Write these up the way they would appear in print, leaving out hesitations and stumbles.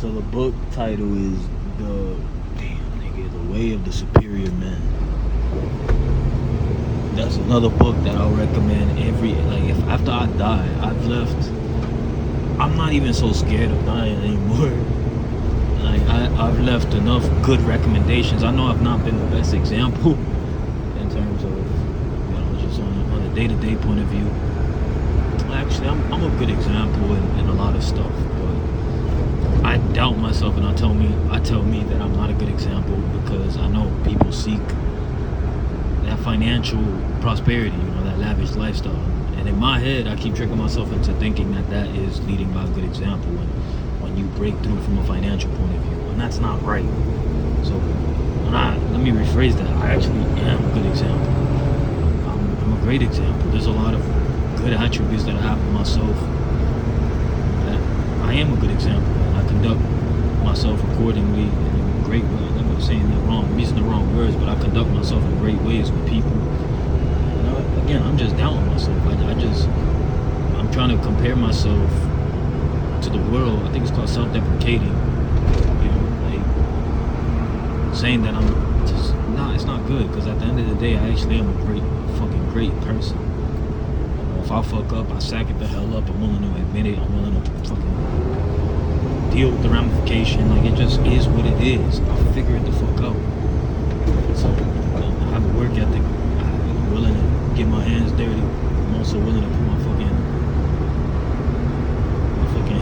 So the book title is The Way of the Superior Man. That's another book that I'll recommend if after I die, I'm not even so scared of dying anymore. I've left enough good recommendations. I know I've not been the best example in terms of, just on a day-to-day point of view. Actually, I'm a good example in a lot of stuff, but I doubt myself, and I tell me that I'm not a good example because I know people seek that financial prosperity, that lavish lifestyle. And in my head, I keep tricking myself into thinking that is leading by a good example when you break through from a financial point of view, and that's not right. So let me rephrase that. I actually am a good example. I'm a great example. There's a lot of good attributes that I have in myself. That I am a good example, and I conduct myself accordingly in a great way. I'm saying the wrong, I'm using the wrong words, but I conduct myself in great ways with people. And again, I'm just doubting myself. I'm trying to compare myself to the world. I think it's called self-deprecating. Saying that I'm just it's not good, because at the end of the day, I actually am a fucking great person. If I fuck up, I sack it the hell up. I'm willing to admit it. I'm willing to fucking deal with the ramification. It just is what it is. I'll figure it the fuck out. So I have a work ethic. I'm willing to get my hands dirty. I'm also willing to put my fucking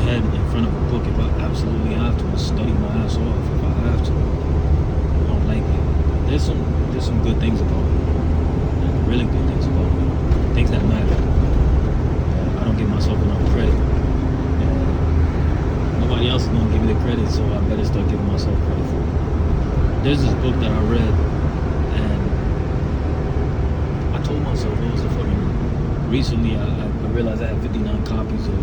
head in front of a book if I absolutely have to, and study my ass off if I have to. I don't like it. There's some good things about it. Really good things about it. Things that matter. I don't give myself enough credit. Nobody else is gonna give me the credit, so I better start giving myself credit for it. There's this book that I read, and I told myself it was recently I realized I had 59 copies of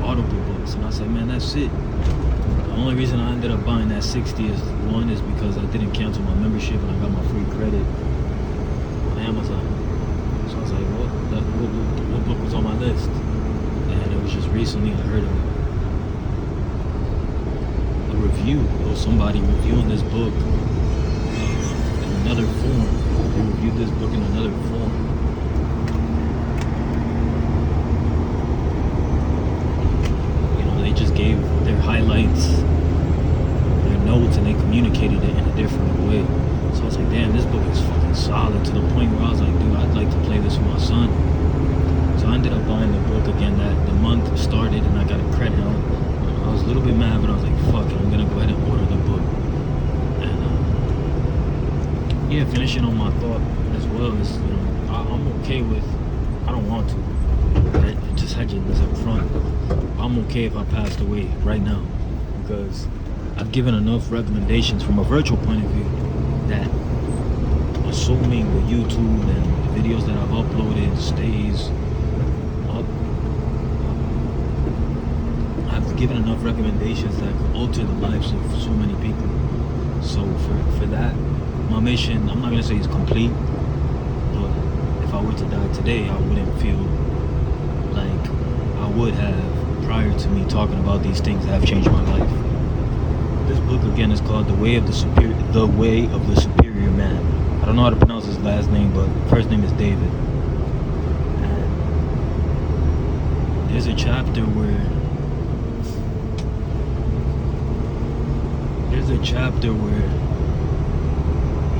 Audible books, and I said, man, that's it. The only reason I ended up buying that 60 is because I didn't cancel my membership and I got my free credit on Amazon. So I was like, what book was on my list? And it was just recently I heard a review. There was somebody reviewing this book in another form. They reviewed this book in another form. They just gave their highlights, their notes, and they communicated it in a different way. So I was like, damn, this book is fucking solid, to the point where I was like, dude, I'd like to play this with my son. So I ended up buying the book again. That the month started and I got a credit on it. I was a little bit mad, but I was like, fuck it, I'm gonna go ahead and order the book. And finishing on my thought as well is, I'm okay with, I don't want to, just hedging this up front, I'm okay if I passed away right now, because I've given enough recommendations from a virtual point of view that, assuming the YouTube and the videos that I've uploaded stays up, I've given enough recommendations that could alter the lives of so many people. So for that, my mission, I'm not going to say it's complete, but if I were to die today, I wouldn't feel like I would have prior to me talking about these things that have changed my life. This book again is called The Way of the Superior Man. I don't know how to pronounce his last name, but first name is David. And there's a chapter where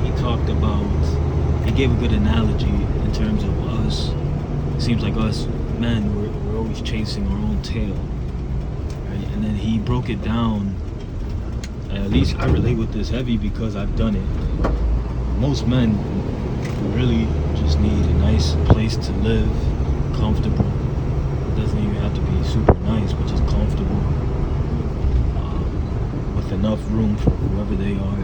he talked about, he gave a good analogy in terms of us. It seems like us men, we're always chasing our own tail, right? And then he broke it down, at least I relate with this heavy because I've done it. Most men really just need a nice place to live, comfortable. It doesn't even have to be super nice, but just comfortable, with enough room for whoever they are.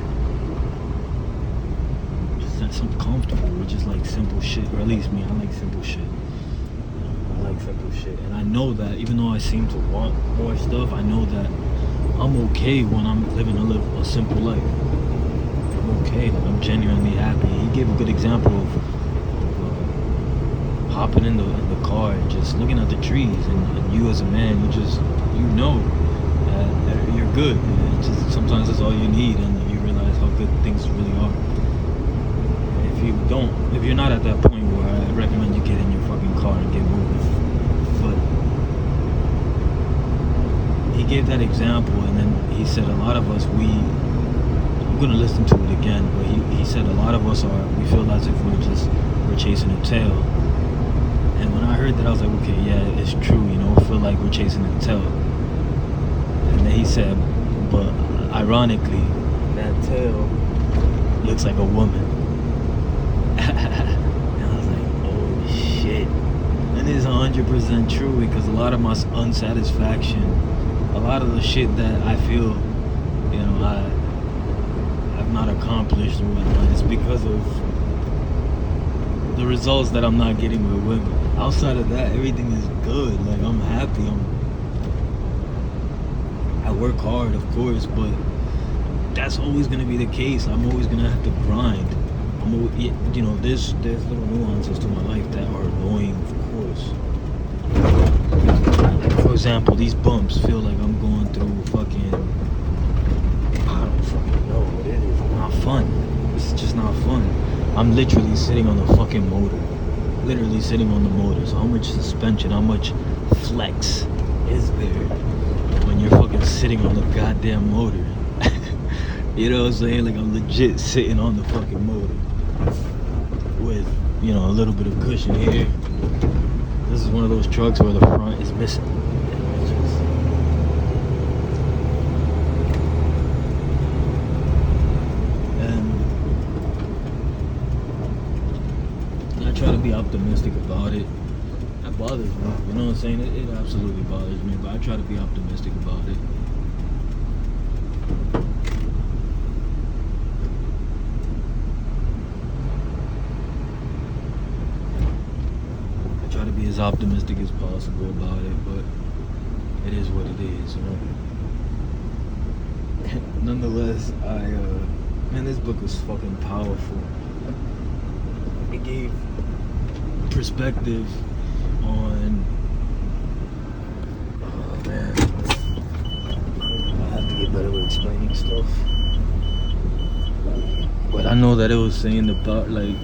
Just that something comfortable, or just like simple shit, or at least me, I like simple shit. I like simple shit, and I know that even though I seem to want more stuff, I know that I'm okay when I'm living a simple life. I'm okay, like I'm genuinely happy. He gave a good example of hopping in the car and just looking at the trees, and you as a man, you know good. It's just, sometimes that's all you need, and you realize how good things really are. If you're not at that point where I recommend you get in your fucking car and get moving. But he gave that example, and then he said a lot of us, I'm gonna listen to it again, but he said a lot of us we feel as if we're chasing a tail. And when I heard that, I was like, okay, yeah, it's true, we feel like we're chasing a tail. And then he said, but ironically, that tail looks like a woman. And I was like, oh shit. And it's 100% true, because a lot of my unsatisfaction, a lot of the shit that I feel, I've not accomplished or whatnot, it's because of the results that I'm not getting with women. Outside of that, everything is good. Like, I'm happy. I work hard, of course, but that's always gonna be the case. I'm always gonna have to grind. There's little nuances to my life that are annoying, of course. Like, for example, these bumps feel like I'm going through fucking, I don't fucking know what it is. It's not fun. It's just not fun. I'm literally sitting on the fucking motor. Literally sitting on the motor. So how much suspension, how much flex is there when you're fucking sitting on the goddamn motor? You know what I'm saying? Like, I'm legit sitting on the fucking motor with, a little bit of cushion here. This is one of those trucks where the front is missing. And I try to be optimistic about it. That bothers me. You know what I'm saying? It absolutely bothers me, but I try to be optimistic about it. As optimistic as possible about it, but it is what it is, Nonetheless, man, this book was fucking powerful. It gave perspective on, oh man, I have to get better with explaining stuff. But I know that it was saying about like,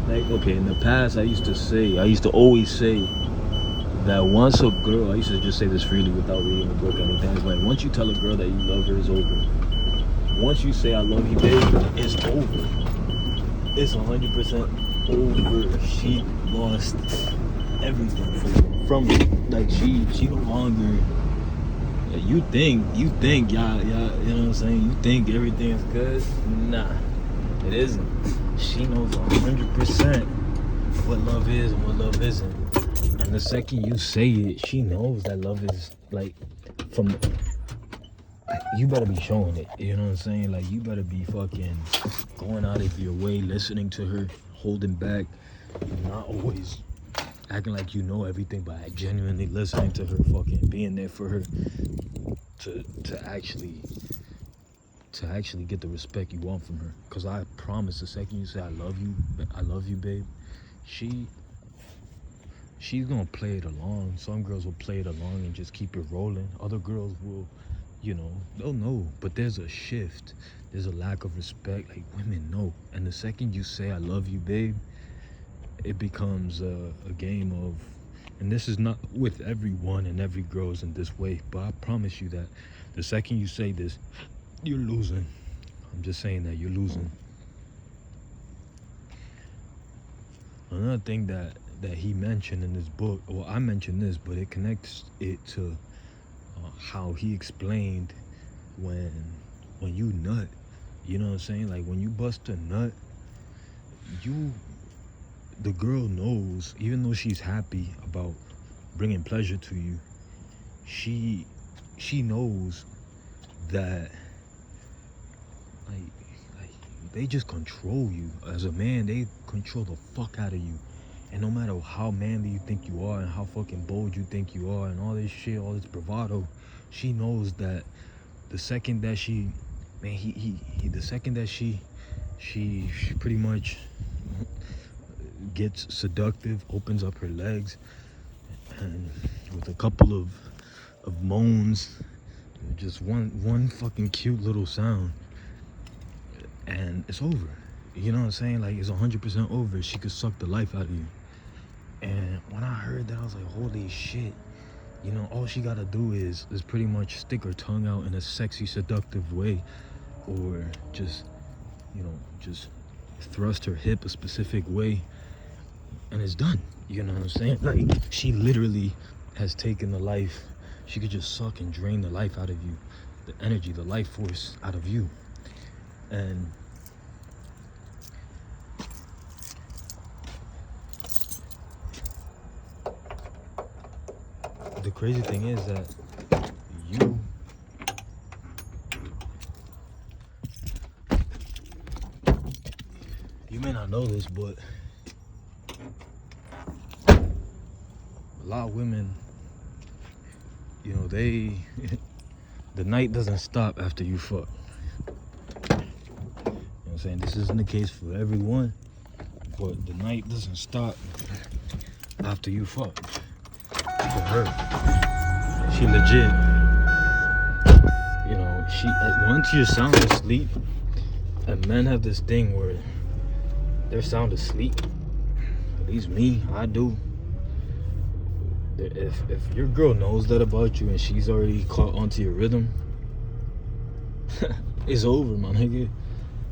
okay, in the past, I used to always say that once a girl, I used to just say this freely without reading the book or anything. It's like, once you tell a girl that you love her, it's over. Once you say I love you, baby, it's over. It's 100% over. She lost everything from me. Like, she no longer, you think, y'all, you know what I'm saying? You think everything is good? Nah, it isn't. She knows 100% what love is and what love isn't. And the second you say it, she knows that love is, like, you better be showing it. You know what I'm saying? Like, you better be fucking going out of your way, listening to her, holding back, not always acting like you know everything, but genuinely listening to her, fucking being there for her to actually get the respect you want from her. Because I promise, the second you say I love you, babe, she's gonna play it along. Some girls will play it along and just keep it rolling. Other girls will, they'll know. But there's a shift. There's a lack of respect. Like, women know. And the second you say I love you, babe, it becomes a game of, and this is not with everyone and every girl's in this way, but I promise you that the second you say this, you're losing. I'm just saying that you're losing. Another thing that he mentioned in this book, well, I mentioned this, but it connects it to how he explained when you nut. You know what I'm saying? Like, when you bust a nut, the girl knows, even though she's happy about bringing pleasure to you, she knows that like they just control you. As a man, they control the fuck out of you. And no matter how manly you think you are and how fucking bold you think you are and all this shit, all this bravado, she knows that the second that she pretty much gets seductive, opens up her legs, and with a couple of moans Just one fucking cute little sound, and it's over. You know what I'm saying? Like, it's 100% over. She could suck the life out of you. And when I heard that, I was like, holy shit. You know, all she gotta do is pretty much stick her tongue out in a sexy, seductive way, or just, you know, just thrust her hip a specific way, and it's done. You know what I'm saying? Like, she literally has taken the life. She could just suck and drain the life out of you, the energy, the life force out of you. And the crazy thing is that you may not know this, but a lot of women, you know, the night doesn't stop after you fuck. You know what I'm saying? This isn't the case for everyone, but the night doesn't stop after you fuck. For her, she legit, you know, once you're sound asleep, and men have this thing where they're sound asleep. At least me, I do. If your girl knows that about you and she's already caught onto your rhythm, it's over, my nigga.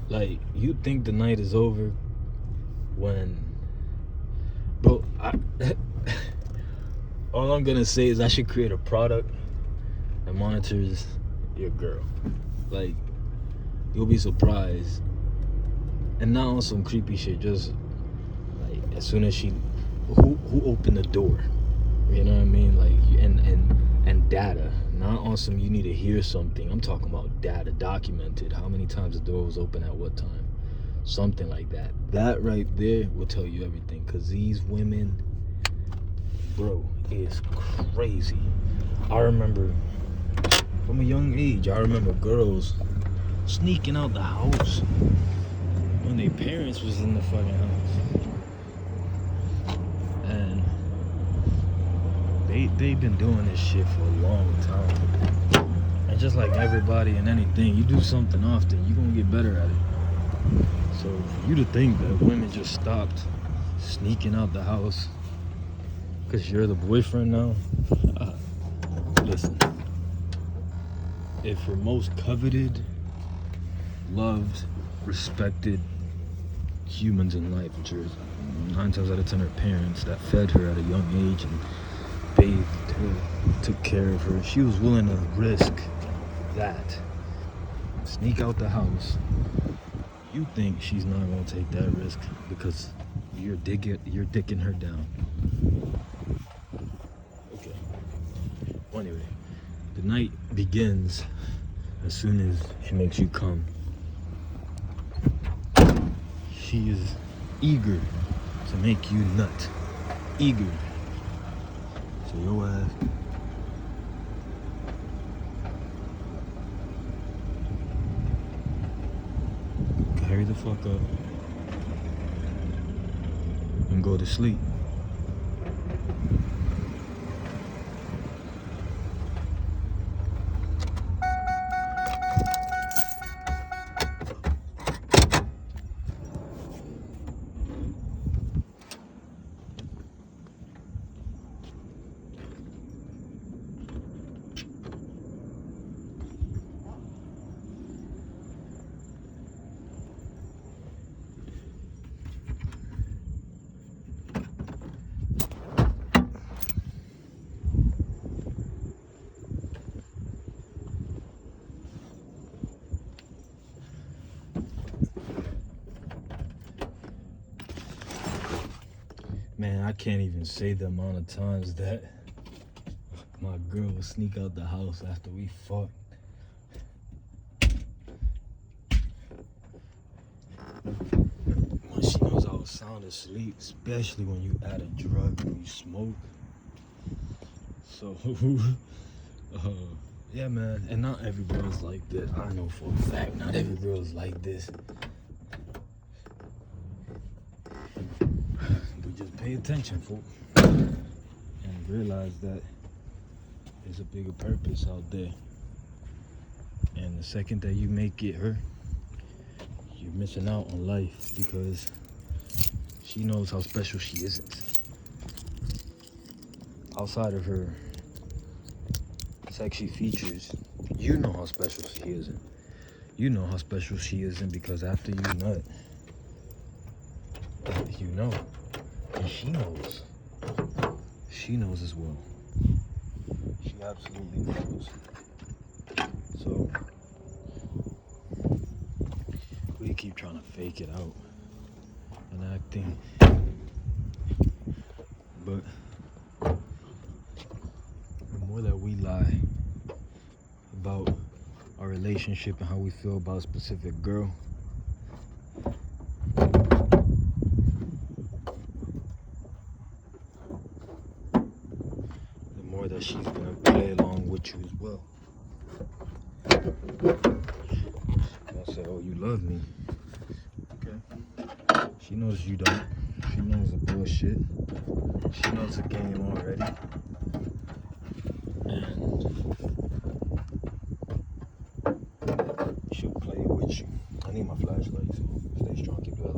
Like, you think the night is over when, bro, all I'm gonna say is I should create a product that monitors your girl. Like, you'll be surprised. And not on some creepy shit, just like, as soon as who opened the door? You know what I mean? Like, and data. Not on some you need to hear something. I'm talking about data, documented. How many times the door was open at what time? Something like that. That right there will tell you everything. Cause these women, bro, is crazy. I remember from a young age, I remember girls sneaking out the house when their parents was in the fucking house. And they've been doing this shit for a long time. And just like everybody and anything, you do something often, you're gonna get better at it. So for you to think that women just stopped sneaking out the house because you're the boyfriend now, listen. If your most coveted, loved, respected humans in life, which are 9 times out of 10 her parents that fed her at a young age and bathed her, took care of her, she was willing to risk that, sneak out the house, you think she's not gonna take that risk because you're dicking her down. Okay. Well, anyway, the night begins as soon as she makes you come. She is eager to make you nut. Eager. So your ass hurry the fuck up and go to sleep. Man, I can't even say the amount of times that my girl would sneak out the house after we fucked. When she knows I was sound asleep, especially when you add a drug and you smoke. So, yeah, man. And not every girl's like this. I know for a fact, not every girl's like this. Just pay attention, folks, and realize that there's a bigger purpose out there. And the second that you make it her, you're missing out on life, because she knows how special she isn't. Outside of her sexy features, you know how special she isn't. You know how special she isn't because after you nut, you know. And she knows. She knows as well. She absolutely knows. So we keep trying to fake it out and acting, but the more that we lie about our relationship and how we feel about a specific girl, the more that she's gonna play along with you as well. She'll say, oh, you love me. Okay. She knows you don't. She knows the bullshit. She knows the game already. And she'll play with you. I need my flashlight, so stay strong, keep the other.